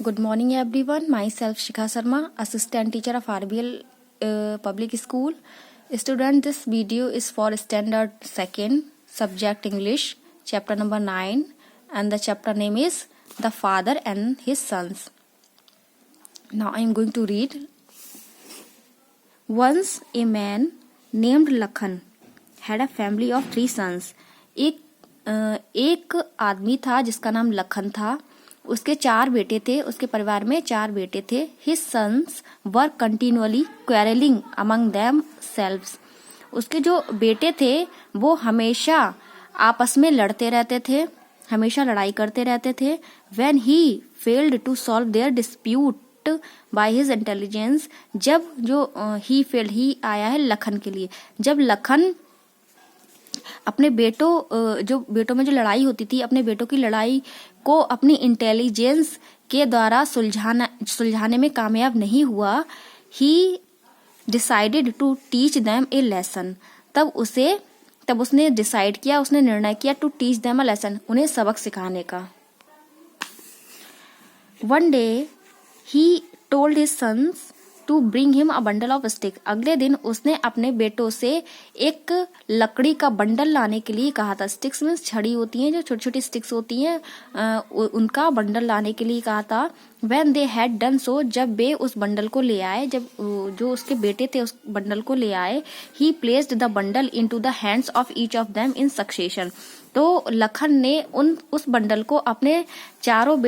Good morning everyone. Myself Shikha Sharma, assistant teacher of RBL Public School. Student, this video is for standard 2nd, subject English, chapter number 9, and the chapter name is The Father and His Sons. Now I am going to read. Once a man named Lakhan had a family of 3 sons. एक आदमी था जिसका नाम लखन था. उसके 4 बेटे थे. उसके परिवार में 4 बेटे थे. His sons were continually quarreling among themselves. उसके जो बेटे थे वो हमेशा आपस में लड़ते रहते थे, हमेशा लड़ाई करते रहते थे. When he failed to solve their dispute by his intelligence, जब जो he आया है लखन के लिए. जब लखन अपने बेटों में जो लड़ाई होती थी, अपने बेटों की लड़ाई को अपनी इंटेलिजेंस के द्वारा सुलझाने में कामयाब नहीं हुआ, he decided to teach them a lesson. तब उसने डिसाइड किया, उसने निर्णय किया to teach them a lesson, उन्हें सबक सिखाने का. One day he told his sons to bring him a bundle of stick. अगले दिन उसने अपने बेटों से एक लकड़ी का बंडल लाने के लिए कहा था. स्टिक्स मीन्स छड़ी होती हैं, जो छोटी छोटी स्टिक्स होती हैं, उनका बंडल लाने के लिए कहा था. When they had done so, जब वे उस बंडल को ले आए, जब जो उसके बेटे थे उस बंडल को ले आए, he placed the bundle into the hands of each of them in succession. तो लखन ने उस बंडल को अपने चारों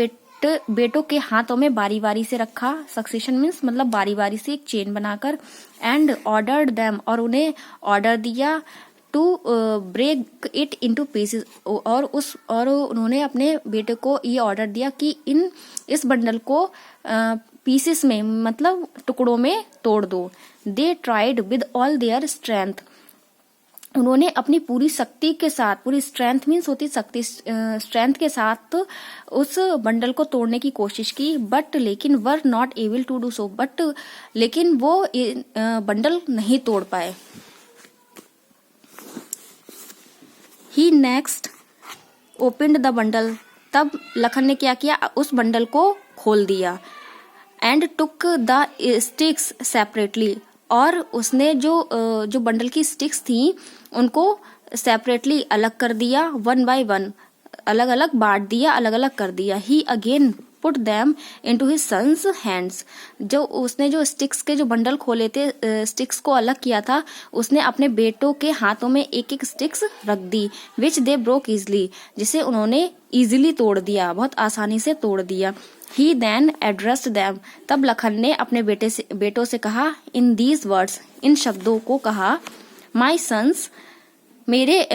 बेटों के हाथों में बारी बारी से रखा. सक्सेशन मीन्स मतलब बारी बारी से एक चेन बनाकर. एंड ऑर्डर्ड देम, और उन्हें ऑर्डर दिया to break it into pieces. और उन्होंने अपने बेटे को ये ऑर्डर दिया कि इस बंडल को पीसेस में मतलब टुकड़ों में तोड़ दो. They tried with all their strength. उन्होंने अपनी पूरी शक्ति के साथ, पूरी स्ट्रेंथ मीन्स होती शक्ति, स्ट्रेंथ के साथ उस बंडल को तोड़ने की कोशिश की. बट लेकिन were not able to do so. But लेकिन वो बंडल नहीं तोड़ पाए. He next opened the bundle. तब लखन ने क्या किया, उस बंडल को खोल दिया. And took the sticks separately. और उसने जो बंडल की स्टिक्स थी उनको सेपरेटली अलग कर दिया. 1 by 1 अलग अलग बांट दिया, अलग अलग कर दिया. He again put them into his sons hands. जो उसने जो स्टिक्स के जो बंडल खोले थे, स्टिक्स को अलग किया था, उसने अपने बेटों के हाथों में एक एक स्टिक्स रख दी. विच दे ब्रोक इजली, जिसे उन्होंने इजिली तोड़ दिया, बहुत आसानी से तोड़ दिया. ही देन एड्रेस्ड देम. तब लखन ने अपने बेटों से कहा, इन दीज वर्ड्स, इन शब्दों को कहा, माई सन्स, मेरे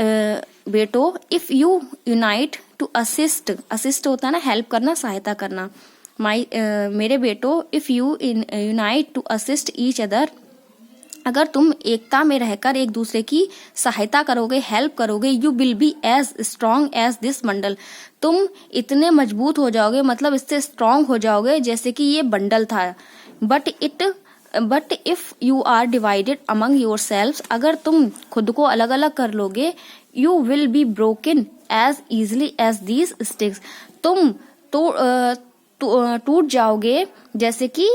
बेटो, if you unite to assist होता है ना, हेल्प करना, सहायता करना. मेरे बेटो, if you unite to assist each other, अगर तुम एकता में रहकर एक दूसरे की सहायता करोगे, हेल्प करोगे, you will be as strong as this bundle. तुम इतने मजबूत हो जाओगे, मतलब इससे स्ट्रॉन्ग हो जाओगे जैसे कि ये बंडल था. But if you are divided among your self, अगर तुम खुद को अलग अलग कर लोगे, you will be broken as easily as these sticks. तुम टूट जाओगे जैसे कि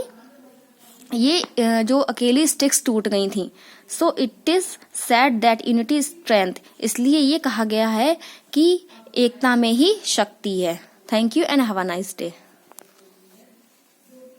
ये जो अकेली स्टिक्स टूट गई थी. So it is said that unity is strength. इसलिए ये कहा गया है कि एकता में ही शक्ति है. Thank you and have a nice day.